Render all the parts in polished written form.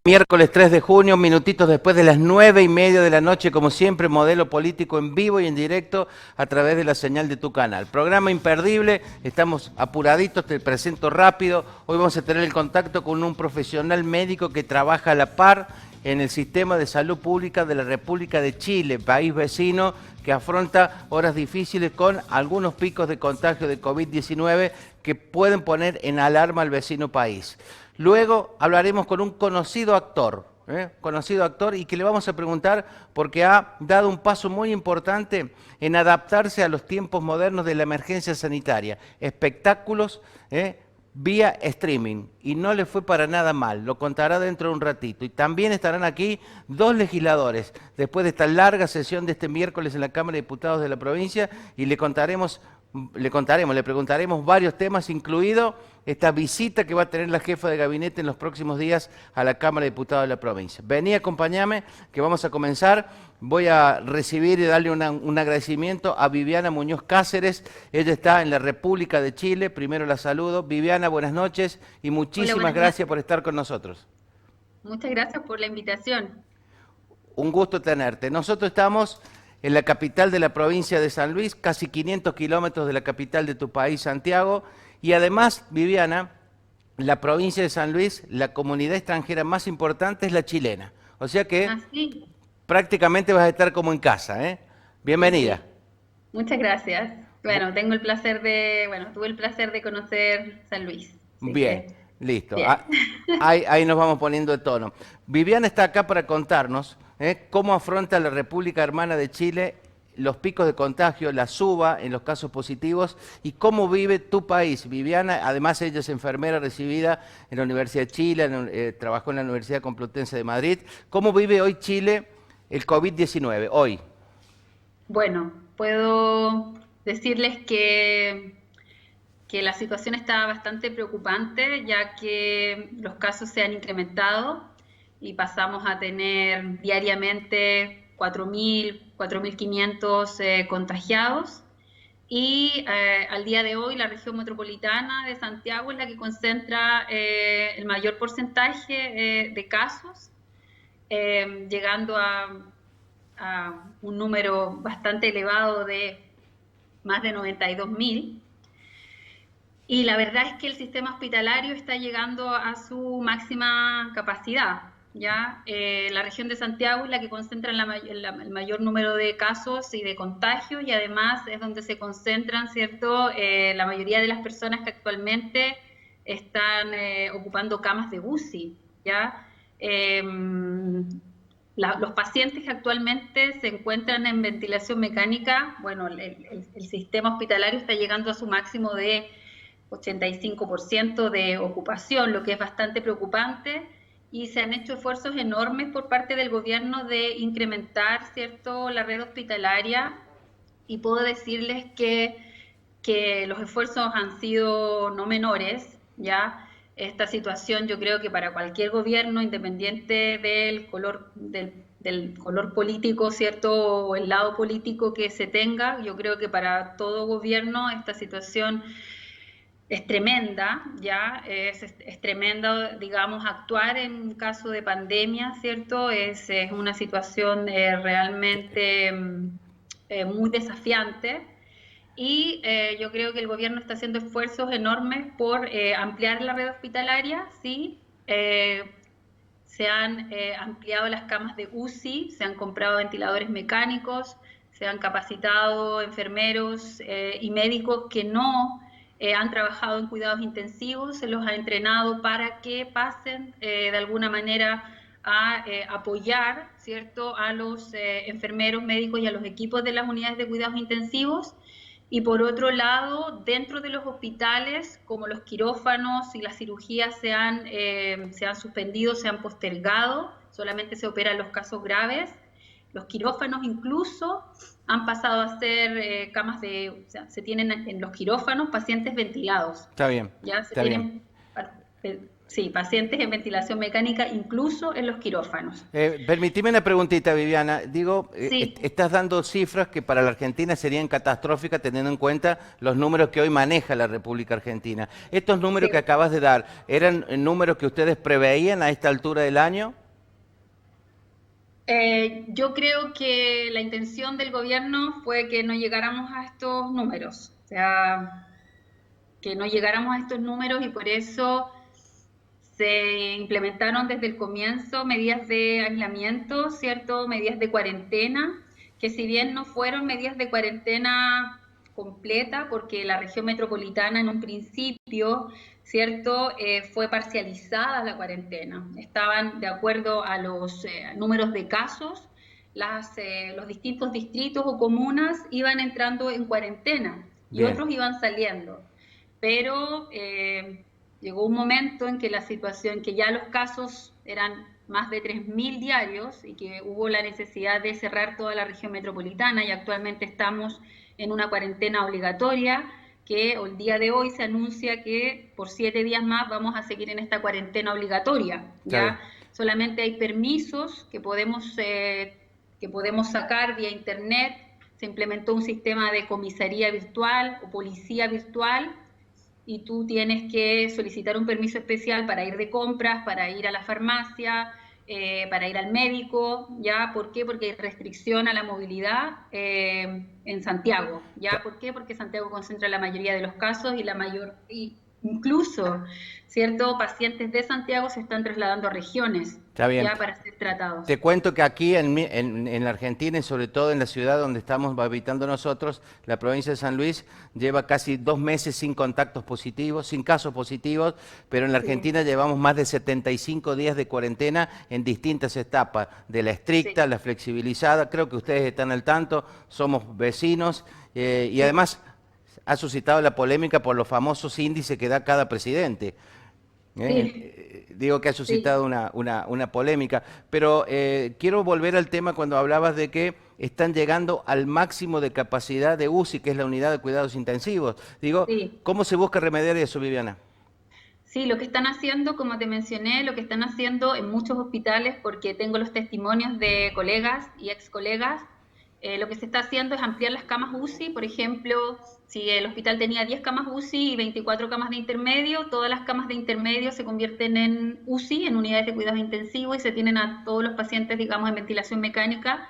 Miércoles 3 de junio, minutitos después de las 9:30 de la noche, como siempre, Modelo Político en vivo y en directo a través de la señal de tu canal. Programa imperdible, estamos apuraditos, te presento rápido. Hoy vamos a tener el contacto con un profesional médico que trabaja a la par en el sistema de salud pública de la República de Chile, país vecino que afronta horas difíciles con algunos picos de contagio de COVID-19 que pueden poner en alarma al vecino país. Luego hablaremos con un conocido actor y que le vamos a preguntar porque ha dado un paso muy importante en adaptarse a los tiempos modernos de la emergencia sanitaria. Espectáculos vía streaming y no le fue para nada mal, lo contará dentro de un ratito. Y también estarán aquí dos legisladores después de esta larga sesión de este miércoles en la Cámara de Diputados de la provincia y le preguntaremos varios temas, incluido esta visita que va a tener la jefa de gabinete en los próximos días a la Cámara de Diputados de la provincia. Vení, acompáñame, que vamos a comenzar. Voy a recibir y darle un agradecimiento a Viviana Muñoz Cáceres. Ella está en la República de Chile. Primero la saludo. Viviana, buenas noches y muchísimas gracias por estar con nosotros. Muchas gracias por la invitación. Un gusto tenerte. Nosotros estamos en la capital de la provincia de San Luis, casi 500 kilómetros de la capital de tu país, Santiago. Y además, Viviana, la provincia de San Luis, la comunidad extranjera más importante es la chilena. O sea que prácticamente vas a estar como en casa, ¿eh? Bienvenida. Sí. Muchas gracias. Bueno, tuve el placer de conocer San Luis. Así Bien, que, listo. bien. Ahí nos vamos poniendo de tono. Viviana está acá para contarnos cómo afronta la República Hermana de Chile los picos de contagio, la suba en los casos positivos y cómo vive tu país. Viviana, además ella es enfermera recibida en la Universidad de Chile, trabajó en la Universidad Complutense de Madrid. ¿Cómo vive hoy Chile el COVID-19, hoy? Bueno, puedo decirles que la situación está bastante preocupante, ya que los casos se han incrementado y pasamos a tener diariamente 4.500 contagiados. Y al día de hoy la región metropolitana de Santiago es la que concentra el mayor porcentaje de casos, llegando a un número bastante elevado de más de 92.000. Y la verdad es que el sistema hospitalario está llegando a su máxima capacidad. ¿Ya? La región de Santiago es la que concentra el mayor número de casos y de contagios y además es donde se concentran, ¿cierto? La mayoría de las personas que actualmente están ocupando camas de UCI. ¿Ya? Los pacientes que actualmente se encuentran en ventilación mecánica, bueno, el sistema hospitalario está llegando a su máximo de 85% de ocupación, lo que es bastante preocupante, y se han hecho esfuerzos enormes por parte del gobierno de incrementar, ¿cierto?, la red hospitalaria, y puedo decirles que los esfuerzos han sido no menores, ¿ya? Esta situación yo creo que para cualquier gobierno, independiente del color político, ¿cierto?, o el lado político que se tenga, yo creo que para todo gobierno esta situación es tremenda, ya, es tremendo, digamos, actuar en un caso de pandemia, ¿cierto? Es una situación realmente muy desafiante y yo creo que el gobierno está haciendo esfuerzos enormes por ampliar la red hospitalaria, ¿sí? Se han ampliado las camas de UCI, se han comprado ventiladores mecánicos, se han capacitado enfermeros y médicos que no han trabajado en cuidados intensivos, se los ha entrenado para que pasen de alguna manera a apoyar, ¿cierto?, a los enfermeros, médicos y a los equipos de las unidades de cuidados intensivos. Y por otro lado, dentro de los hospitales, como los quirófanos y las cirugías se han suspendido, se han postergado, solamente se operan los casos graves, los quirófanos incluso han pasado a ser camas o sea, se tienen en los quirófanos pacientes ventilados. Está bien, Ya se está bien. tienen Sí, pacientes en ventilación mecánica, incluso en los quirófanos. Permitime una preguntita, Viviana. Digo, Sí, estás dando cifras que para la Argentina serían catastróficas teniendo en cuenta los números que hoy maneja la República Argentina. ¿Estos números que sí. acabas de dar eran números que ustedes preveían a esta altura del año? Yo creo que la intención del gobierno fue que no llegáramos a estos números, o sea, que no llegáramos a estos números y por eso se implementaron desde el comienzo medidas de aislamiento, ¿cierto? Medidas de cuarentena, que si bien no fueron medidas de cuarentena completa, porque la región metropolitana en un principio, ¿cierto? Fue parcializada la cuarentena. Estaban de acuerdo a los números de casos, los distintos distritos o comunas iban entrando en cuarentena y Bien, otros iban saliendo. Pero llegó un momento en que la situación, que ya los casos eran más de 3.000 diarios y que hubo la necesidad de cerrar toda la región metropolitana y actualmente estamos en una cuarentena obligatoria que el día de hoy se anuncia que por 7 días más vamos a seguir en esta cuarentena obligatoria. está bien. Ya solamente hay permisos que podemos sacar vía internet. Se implementó un sistema de comisaría virtual o policía virtual y tú tienes que solicitar un permiso especial para ir de compras, para ir a la farmacia, para ir al médico, ¿ya? ¿Por qué? Porque hay restricción a la movilidad en Santiago, ¿ya? ¿Por qué? Porque Santiago concentra la mayoría de los casos y incluso, ¿cierto? Pacientes de Santiago se están trasladando a regiones, Está bien. ¿ya? Para ser tratados. Te cuento que aquí en la Argentina y sobre todo en la ciudad donde estamos habitando nosotros, la provincia de San Luis, lleva casi 2 meses sin contactos positivos, sin casos positivos, pero en la Sí, Argentina llevamos más de 75 días de cuarentena en distintas etapas, de la estricta, sí, la flexibilizada, creo que ustedes están al tanto, somos vecinos y sí, además ha suscitado la polémica por los famosos índices que da cada presidente. sí, Digo que ha sí. suscitado una polémica, pero quiero volver al tema cuando hablabas de que están llegando al máximo de capacidad de UCI, que es la unidad de cuidados intensivos. Digo, Sí. ¿cómo se busca remediar eso, Viviana? Sí, lo que están haciendo, como te mencioné, lo que están haciendo en muchos hospitales, porque tengo los testimonios de colegas y ex colegas, lo que se está haciendo es ampliar las camas UCI. Por ejemplo, si el hospital tenía 10 camas UCI y 24 camas de intermedio, todas las camas de intermedio se convierten en UCI, en unidades de cuidados intensivos, y se tienen a todos los pacientes, digamos, en ventilación mecánica.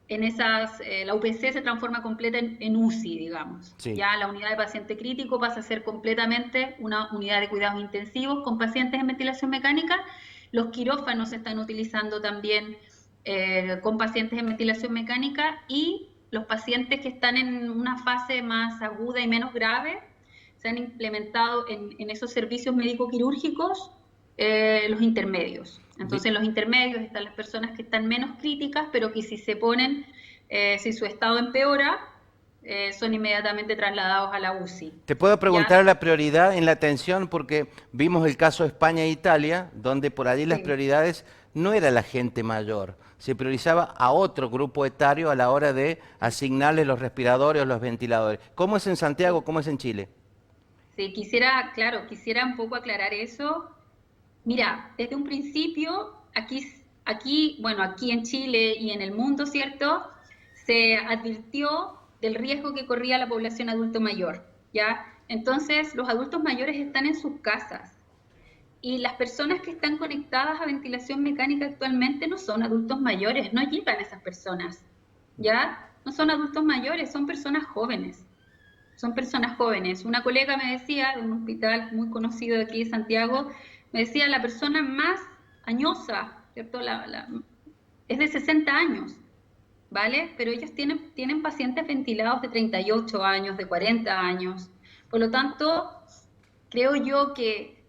La UPC se transforma completa en UCI, digamos. Sí. Ya la unidad de paciente crítico pasa a ser completamente una unidad de cuidados intensivos con pacientes en ventilación mecánica. Los quirófanos se están utilizando también con pacientes en ventilación mecánica y los pacientes que están en una fase más aguda y menos grave se han implementado en esos servicios médico-quirúrgicos los intermedios. Vi- Entonces, en los intermedios están las personas que están menos críticas, pero que si se ponen, si su estado empeora, son inmediatamente trasladados a la UCI. Te puedo ¿Ya? preguntar la prioridad en la atención porque vimos el caso de España e Italia, donde por allí las Sí. prioridades no era la gente mayor, se priorizaba a otro grupo etario a la hora de asignarles los respiradores o los ventiladores. ¿Cómo es en Santiago? ¿Cómo es en Chile? Sí, quisiera, claro, quisiera un poco aclarar eso. Mira, desde un principio, bueno, aquí en Chile y en el mundo, ¿cierto? Se advirtió del riesgo que corría la población adulto mayor, ¿ya? Entonces, los adultos mayores están en sus casas y las personas que están conectadas a ventilación mecánica actualmente no son adultos mayores, no llegan esas personas, ¿ya? No son adultos mayores, son personas jóvenes. Son personas jóvenes. Una colega me decía, de un hospital muy conocido de aquí de Santiago, me decía, la persona más añosa, ¿cierto? Es de 60 años, ¿vale? Pero ellos tienen pacientes ventilados de 38 años, de 40 años. Por lo tanto, creo yo que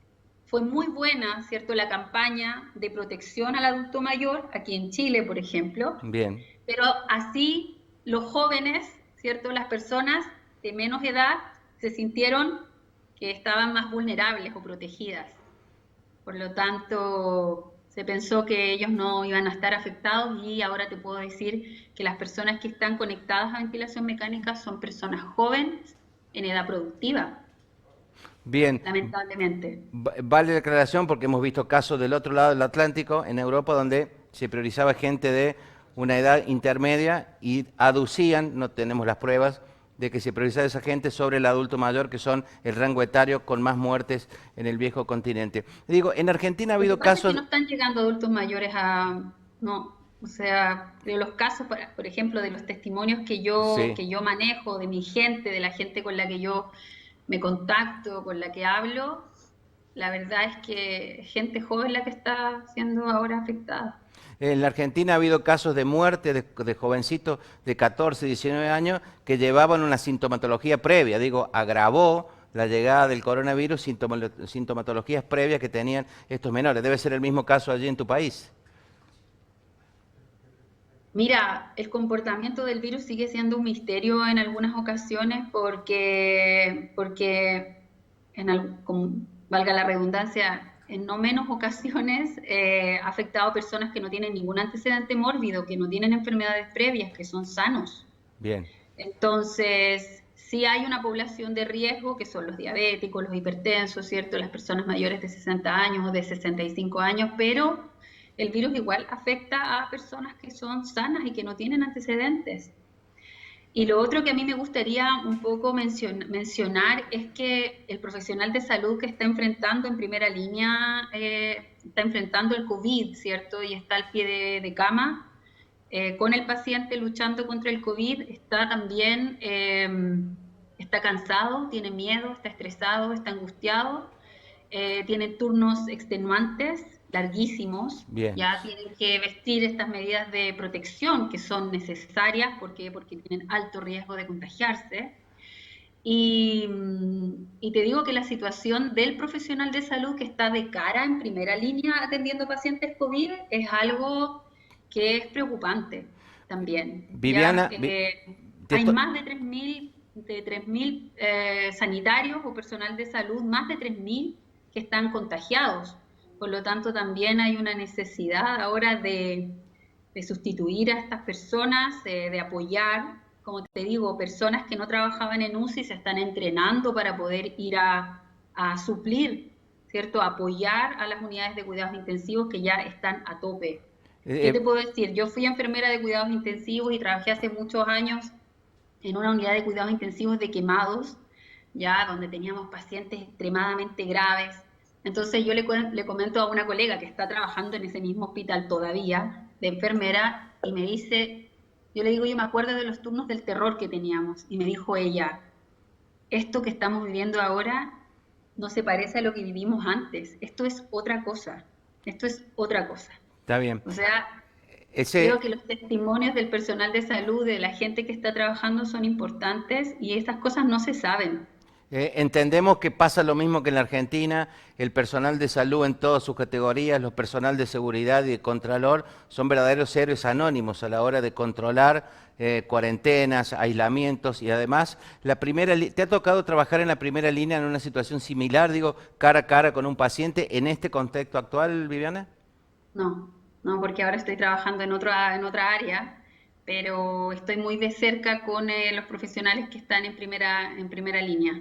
fue muy buena, ¿cierto? La campaña de protección al adulto mayor, aquí en Chile, por ejemplo, Bien. pero así los jóvenes, ¿cierto? Las personas de menos edad se sintieron que estaban más vulnerables o protegidas. Por lo tanto, se pensó que ellos no iban a estar afectados y ahora te puedo decir que las personas que están conectadas a ventilación mecánica son personas jóvenes en edad productiva. Bien, lamentablemente. vale la aclaración porque hemos visto casos del otro lado del Atlántico, en Europa, donde se priorizaba gente de una edad intermedia y aducían, no tenemos las pruebas, de que se priorizaba esa gente sobre el adulto mayor, que son el rango etario con más muertes en el viejo continente. Digo, en Argentina ha Lo que habido pasa es que casos... no están llegando adultos mayores a, no, o sea, de los casos, por ejemplo, de los testimonios Sí. que yo manejo, de mi gente, de la gente con la que yo me contacto, con la que hablo, la verdad es que gente joven la que está siendo ahora afectada. En la Argentina ha habido casos de muerte de jovencitos de 14, 19 años que llevaban una sintomatología previa. Digo, agravó la llegada del coronavirus sintomatologías previas que tenían estos menores. Debe ser el mismo caso allí en tu país. Mira, el comportamiento del virus sigue siendo un misterio en algunas ocasiones porque valga la redundancia, en no menos ocasiones ha afectado a personas que no tienen ningún antecedente mórbido, que no tienen enfermedades previas, que son sanos. Bien. Entonces, sí hay una población de riesgo, que son los diabéticos, los hipertensos, ¿cierto? Las personas mayores de 60 años o de 65 años, pero el virus igual afecta a personas que son sanas y que no tienen antecedentes. Y lo otro que a mí me gustaría un poco mencionar es que el profesional de salud que está enfrentando en primera línea, está enfrentando el COVID, ¿cierto? Y está al pie de cama, con el paciente luchando contra el COVID, está también, está cansado, tiene miedo, está estresado, está angustiado, tiene turnos extenuantes, larguísimos, Bien. ya tienen que vestir estas medidas de protección que son necesarias, ¿por qué? Porque tienen alto riesgo de contagiarse. Y te digo que la situación del profesional de salud que está de cara en primera línea atendiendo pacientes COVID es algo que es preocupante también. Ya Viviana, te hay to- más de 3.000 sanitarios o personal de salud, más de 3.000 que están contagiados. Por lo tanto, también hay una necesidad ahora de sustituir a estas personas, de apoyar, como te digo, personas que no trabajaban en UCI se están entrenando para poder ir a suplir, ¿cierto? Apoyar a las unidades de cuidados intensivos que ya están a tope. ¿Qué te eh, puedo decir? Yo fui enfermera de cuidados intensivos y trabajé hace muchos años en una unidad de cuidados intensivos de quemados, ya donde teníamos pacientes extremadamente graves. Entonces yo le comento a una colega que está trabajando en ese mismo hospital todavía, de enfermera, y me dice, yo le digo, yo me acuerdo de los turnos del terror que teníamos, y me dijo ella, esto que estamos viviendo ahora no se parece a lo que vivimos antes, esto es otra cosa, esto es otra cosa. está bien. O sea, creo Ese, que los testimonios del personal de salud, de la gente que está trabajando, son importantes y estas cosas no se saben. Entendemos que pasa lo mismo que en la Argentina, el personal de salud en todas sus categorías, los personal de seguridad y de contralor son verdaderos héroes anónimos a la hora de controlar cuarentenas, aislamientos y además ¿te ha tocado trabajar en la primera línea en una situación similar, digo, cara a cara con un paciente en este contexto actual, Viviana? No, no, porque ahora estoy trabajando en otra área, pero estoy muy de cerca con los profesionales que están en primera línea,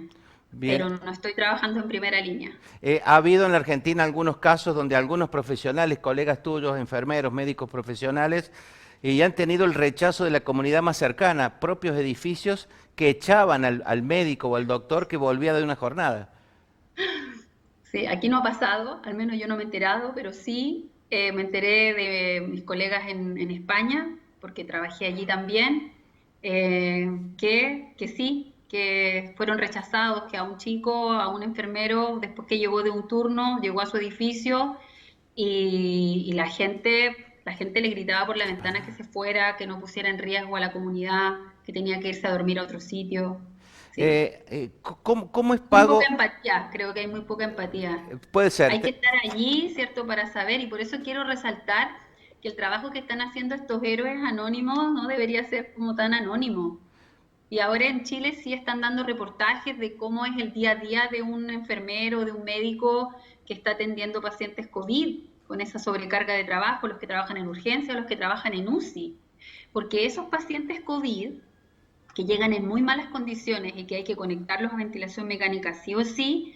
Bien. pero no estoy trabajando en primera línea. Ha habido en la Argentina algunos casos donde algunos profesionales, colegas tuyos, enfermeros, médicos profesionales, y han tenido el rechazo de la comunidad más cercana, propios edificios que echaban al médico o al doctor que volvía de una jornada. Sí, aquí no ha pasado, al menos yo no me he enterado, pero sí me enteré de mis colegas en España, porque trabajé allí también, que sí, que fueron rechazados, que a un chico, a un enfermero, después que llegó de un turno, llegó a su edificio y la gente le gritaba por la ventana que se fuera, que no pusiera en riesgo a la comunidad, que tenía que irse a dormir a otro sitio. Sí. ¿Cómo es Muy poca pago? empatía, creo que hay muy poca empatía. Puede ser. Hay que estar allí, ¿cierto?, para saber, y por eso quiero resaltar que el trabajo que están haciendo estos héroes anónimos no debería ser como tan anónimo. Y ahora en Chile sí están dando reportajes de cómo es el día a día de un enfermero, de un médico que está atendiendo pacientes COVID, con esa sobrecarga de trabajo, los que trabajan en urgencia, los que trabajan en UCI. Porque esos pacientes COVID que llegan en muy malas condiciones y que hay que conectarlos a ventilación mecánica sí o sí,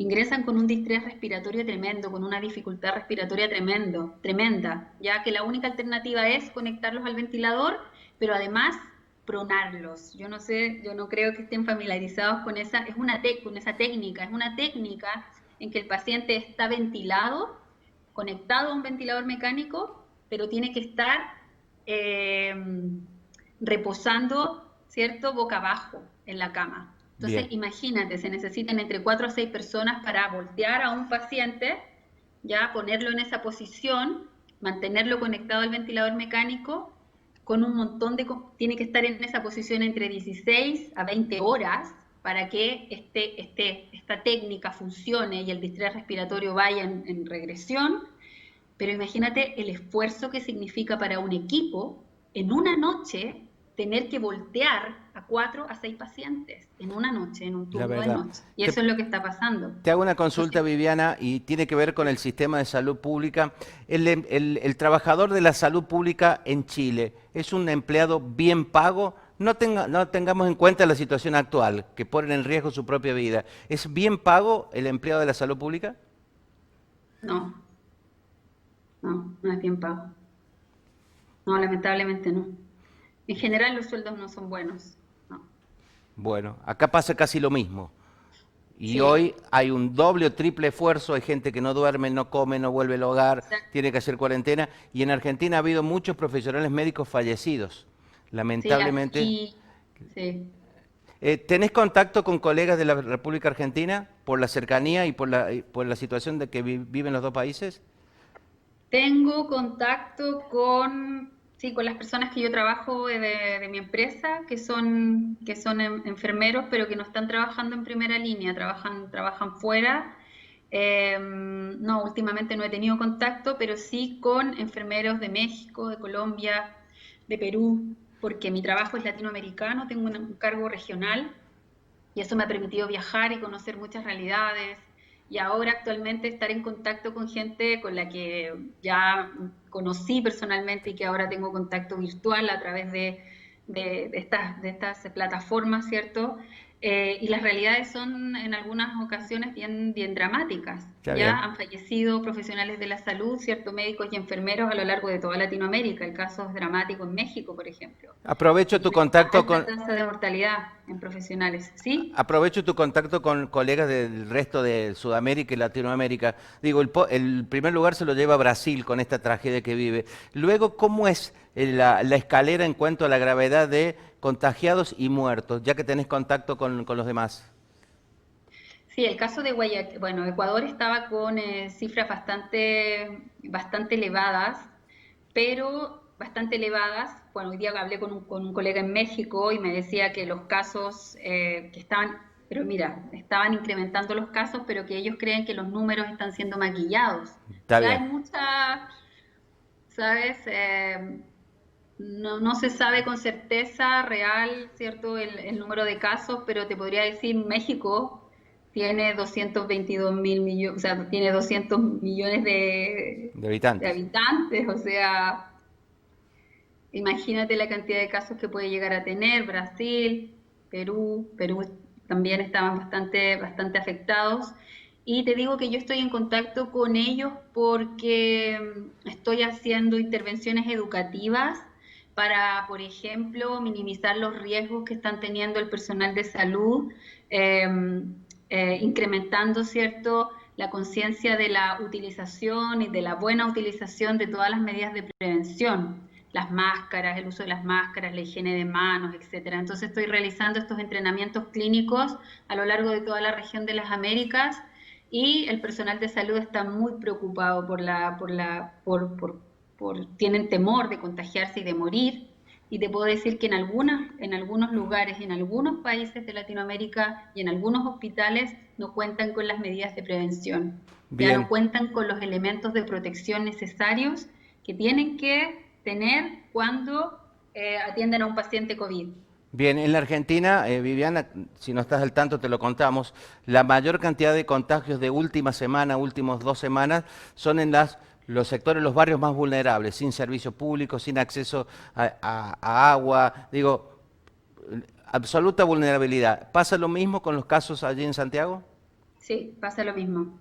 ingresan con un distrés respiratorio tremendo, con una dificultad respiratoria tremenda, ya que la única alternativa es conectarlos al ventilador, pero además pronarlos. Yo no sé, yo no creo que estén familiarizados con esa, con esa técnica, es una técnica en que el paciente está ventilado, conectado a un ventilador mecánico, pero tiene que estar eh, reposando, ¿cierto?, boca abajo en la cama. Entonces, Bien. imagínate, se necesitan entre 4 a 6 personas para voltear a un paciente, ya ponerlo en esa posición, mantenerlo conectado al ventilador mecánico, con un montón de... Tiene que estar en esa posición entre 16 a 20 horas para que esta técnica funcione y el distrés respiratorio vaya en regresión. Pero imagínate el esfuerzo que significa para un equipo en una noche tener que voltear a 4 a 6 pacientes en una noche, en un La turno de verdad. noche. Y Te, eso es lo que está pasando. te hago una consulta, Entonces, Viviana, y tiene que ver con el sistema de salud pública. El trabajador de la salud pública en Chile es un empleado bien pago. No tengamos en cuenta la situación actual, que ponen en riesgo su propia vida. ¿Es bien pago el empleado de la salud pública? no, no es bien pago. No, lamentablemente no. En general los sueldos no son buenos. No. Bueno, acá pasa casi lo mismo. Y Sí, hoy hay un doble o triple esfuerzo, hay gente que no duerme, no come, no vuelve al hogar, exacto. tiene que hacer cuarentena. Y en Argentina ha habido muchos profesionales médicos fallecidos, Sí, lamentablemente. aquí, sí. ¿Tenés contacto con colegas de la República Argentina por la cercanía y por la situación de que viven los dos países? Tengo contacto con, sí, con las personas que yo trabajo de mi empresa, que son enfermeros, pero que no están trabajando en primera línea, trabajan fuera. No, últimamente no he tenido contacto, pero sí con enfermeros de México, de Colombia, de Perú, porque mi trabajo es latinoamericano, tengo un cargo regional y eso me ha permitido viajar y conocer muchas realidades. Y ahora actualmente estar en contacto con gente con la que ya conocí personalmente y que ahora tengo contacto virtual a través de estas plataformas, ¿cierto? Y las realidades son en algunas ocasiones bien dramáticas. Está Ya bien. han fallecido profesionales de la salud, ¿cierto? Médicos y enfermeros a lo largo de toda Latinoamérica. El caso es dramático en México, por ejemplo. Aprovecho Aquí tu hay una contacto alta con, tasa de mortalidad en profesionales, ¿sí? Aprovecho tu contacto con colegas del resto de Sudamérica y Latinoamérica. Digo, el primer lugar se lo lleva Brasil con esta tragedia que vive. Luego, ¿cómo es la escalera en cuanto a la gravedad de contagiados y muertos, ya que tenés contacto con los demás? Sí, el caso de Guayaquil, bueno, Ecuador estaba con cifras bastante elevadas, pero bastante elevadas. Bueno, hoy día hablé con un colega en México y me decía que los casos que estaban, pero mira, estaban incrementando los casos, pero que ellos creen que los números están siendo maquillados. Está Ya hay bien. mucha, ¿sabes? No se sabe con certeza real, ¿cierto?, el número de casos, pero te podría decir México tiene 222 mil millones, o sea, tiene 200 millones De de habitantes. habitantes, o sea, imagínate la cantidad de casos que puede llegar a tener Brasil, Perú también estaban bastante afectados. Y te digo que yo estoy en contacto con ellos porque estoy haciendo intervenciones educativas para, por ejemplo, minimizar los riesgos que están teniendo el personal de salud, eh, incrementando, ¿cierto?, la conciencia de la utilización y de la buena utilización de todas las medidas de prevención, las máscaras, el uso de las máscaras, la higiene de manos, etcétera. Entonces estoy realizando estos entrenamientos clínicos a lo largo de toda la región de las Américas y el personal de salud está muy preocupado tienen temor de contagiarse y de morir. Y te puedo decir que en algunos lugares, en algunos países de Latinoamérica y en algunos hospitales no cuentan con las medidas de prevención. Ya no Bien. cuentan con los elementos de protección necesarios que tienen que tener cuando atienden a un paciente COVID. Bien, en la Argentina, Viviana, si no estás al tanto, te lo contamos, la mayor cantidad de contagios de última semana, últimos 2 semanas, son en los sectores, los barrios más vulnerables, sin servicio público, sin acceso a agua, digo, absoluta vulnerabilidad. ¿Pasa lo mismo con los casos allí en Santiago? Sí, pasa lo mismo.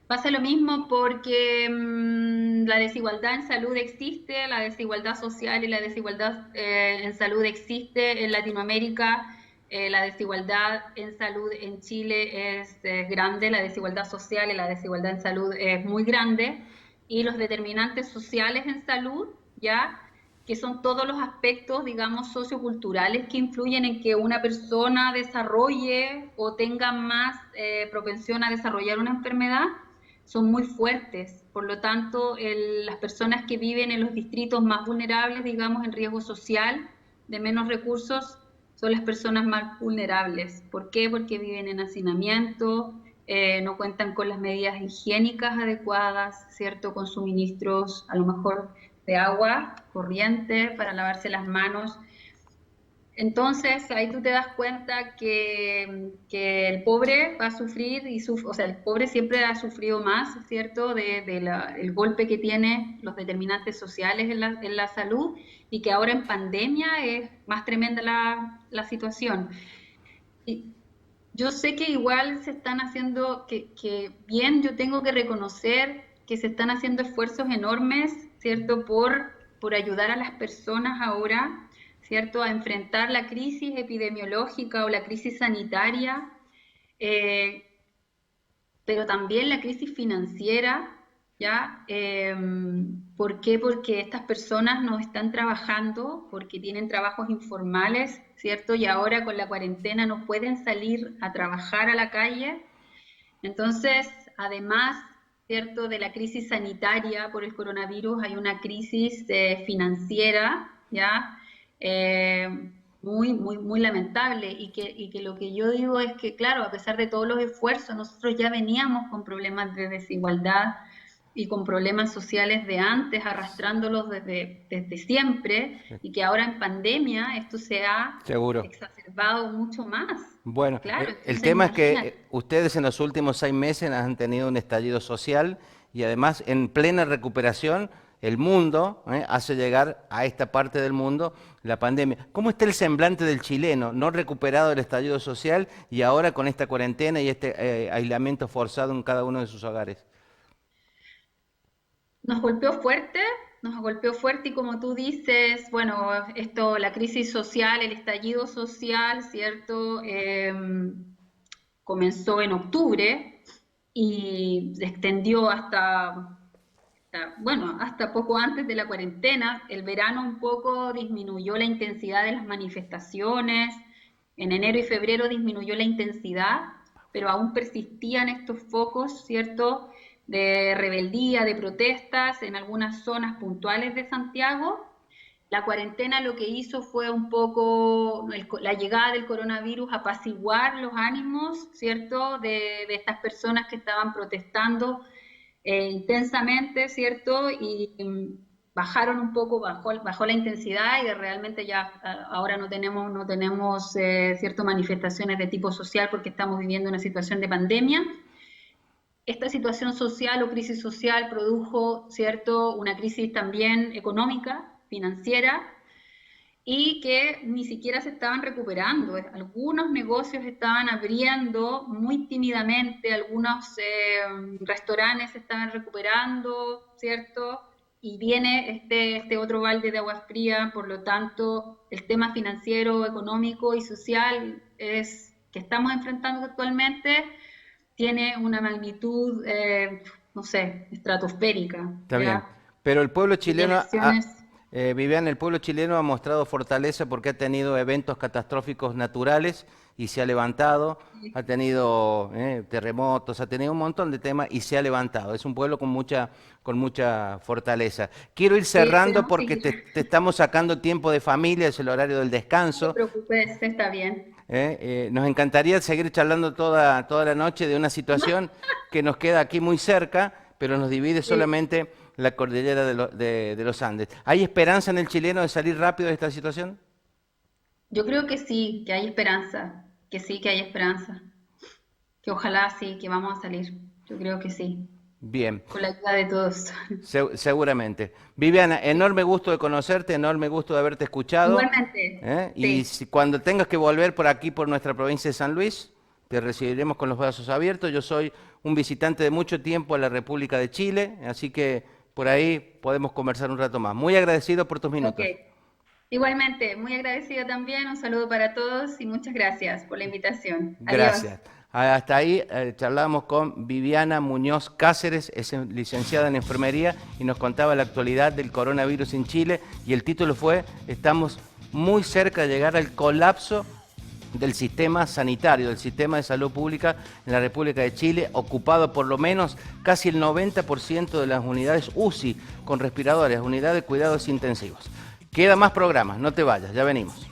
Pasa lo mismo porque la desigualdad en salud existe, la desigualdad social y la desigualdad en salud existe en Latinoamérica. La desigualdad en salud en Chile es grande, la desigualdad social y la desigualdad en salud es muy grande. Y los determinantes sociales en salud, ya, que son todos los aspectos, digamos, socioculturales que influyen en que una persona desarrolle o tenga más propensión a desarrollar una enfermedad, son muy fuertes. Por lo tanto, las personas que viven en los distritos más vulnerables, digamos, en riesgo social, de menos recursos, son las personas más vulnerables. ¿Por qué? Porque viven en hacinamiento, no cuentan con las medidas higiénicas adecuadas, ¿cierto? Con suministros, a lo mejor, de agua corriente para lavarse las manos. Entonces, ahí tú te das cuenta que el pobre va a sufrir, o sea, el pobre siempre ha sufrido más, ¿cierto?, el golpe que tiene los determinantes sociales en la salud, y que ahora en pandemia es más tremenda la situación. Y yo sé que igual se están haciendo, que bien yo tengo que reconocer que se están haciendo esfuerzos enormes, ¿cierto?, por ayudar a las personas ahora, ¿cierto?, a enfrentar la crisis epidemiológica o la crisis sanitaria, eh, pero también la crisis financiera, ¿ya? ¿Por qué? Porque estas personas no están trabajando, porque tienen trabajos informales, ¿cierto? Y ahora con la cuarentena no pueden salir a trabajar a la calle. Entonces, además, ¿cierto?, de la crisis sanitaria por el coronavirus, hay una crisis financiera, ¿ya? Muy lamentable, y que lo que yo digo es que, claro, a pesar de todos los esfuerzos, nosotros ya veníamos con problemas de desigualdad y con problemas sociales de antes, arrastrándolos desde siempre, y que ahora en pandemia esto se ha Seguro. exacerbado mucho más. Bueno, Claro, el entonces tema es que imagínate. ustedes en los últimos 6 meses han tenido un estallido social y además en plena recuperación el mundo hace llegar a esta parte del mundo la pandemia. ¿Cómo está el semblante del chileno no recuperado del estallido social y ahora con esta cuarentena y este aislamiento forzado en cada uno de sus hogares? Nos golpeó fuerte, nos golpeó fuerte, y como tú dices, bueno, esto, la crisis social, el estallido social, ¿cierto? Comenzó en octubre y se extendió bueno, hasta poco antes de la cuarentena. El verano un poco disminuyó la intensidad de las manifestaciones, en enero y febrero disminuyó la intensidad, pero aún persistían estos focos, ¿cierto?, de rebeldía, de protestas en algunas zonas puntuales de Santiago. La cuarentena lo que hizo fue un poco la llegada del coronavirus, apaciguar los ánimos, ¿cierto?, de estas personas que estaban protestando intensamente, ¿cierto? Y bajaron un poco, bajó la intensidad, y realmente ya ahora no tenemos cierto, manifestaciones de tipo social porque estamos viviendo una situación de pandemia. Esta situación social o crisis social produjo, ¿cierto?, una crisis también económica, financiera, y que ni siquiera se estaban recuperando. Algunos negocios estaban abriendo muy tímidamente, algunos restaurantes se estaban recuperando, ¿cierto? Y viene este otro balde de agua fría. Por lo tanto, el tema financiero, económico y social que estamos enfrentando actualmente tiene una magnitud, no sé, estratosférica, Está bien. ¿ya? Pero el pueblo Y chileno, dimensiones. Vivian, el pueblo chileno ha mostrado fortaleza porque ha tenido eventos catastróficos naturales y se ha levantado, ha tenido terremotos, ha tenido un montón de temas y se ha levantado. Es un pueblo con mucha fortaleza. Quiero ir Sí, cerrando esperamos porque seguir. te estamos sacando tiempo de familia, es el horario del No te descanso. preocupes, está bien. Nos encantaría seguir charlando toda la noche de una situación que nos queda aquí muy cerca, pero nos divide Sí. solamente la cordillera de los Andes. ¿Hay esperanza en el chileno de salir rápido de esta situación? Yo creo que sí, que hay esperanza, que sí, que hay esperanza, que ojalá sí, que vamos a salir. Yo creo que sí, Bien, con la ayuda de todos. seguramente. Viviana, Sí. enorme gusto de conocerte, enorme gusto de haberte escuchado. Igualmente, Y sí, si, cuando tengas que volver por aquí, por nuestra provincia de San Luis, te recibiremos con los brazos abiertos. Yo soy un visitante de mucho tiempo a la República de Chile, así que por ahí podemos conversar un rato más. Muy agradecido por tus minutos. Ok. Igualmente, muy agradecida también, un saludo para todos y muchas gracias por la invitación. Gracias. Adiós. Hasta ahí charlamos con Viviana Muñoz Cáceres, es licenciada en enfermería y nos contaba la actualidad del coronavirus en Chile y el título fue: estamos muy cerca de llegar al colapso del sistema sanitario, del sistema de salud pública en la República de Chile, ocupado por lo menos casi el 90% de las unidades UCI con respiradores, unidades de cuidados intensivos. Queda más programas, no te vayas, ya venimos.